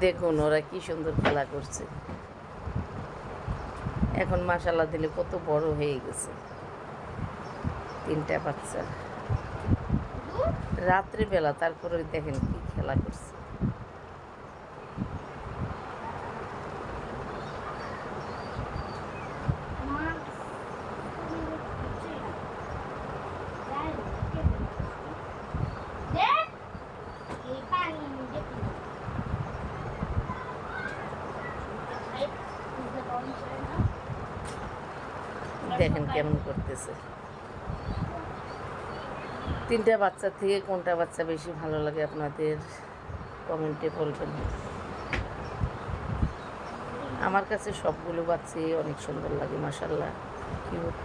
দেখুন ওরা কি সুন্দর খেলা করছে। এখন মাশাআল্লাহ দিলে কত বড় হয়ে গেছে। 3টা বাচ্চা রাত্রিবেলা, তারপরে দেখেন কি খেলা করছে। দেখেন কেমন করতেছে। 3টা বাচ্চা থেকে কোনটা বাচ্চা বেশি ভালো লাগে আপনাদের কমেন্টে বলবেন। আমার কাছে সবগুলো বাচ্চাই অনেক সুন্দর লাগে, মাশাআল্লাহ কিউট।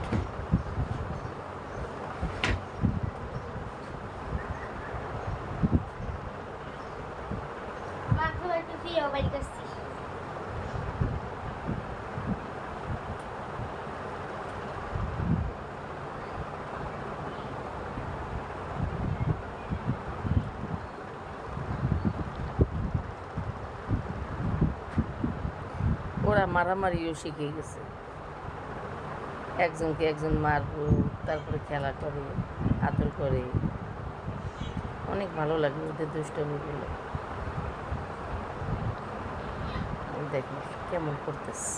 ওরা মারামারিও শিখে গেছে, একজনকে একজন মারবো, তারপরে খেলা করে, আদর করে। অনেক ভালো লাগে ওদের দুষ্টামিগুলো। দেখুন কেমন করতেছে।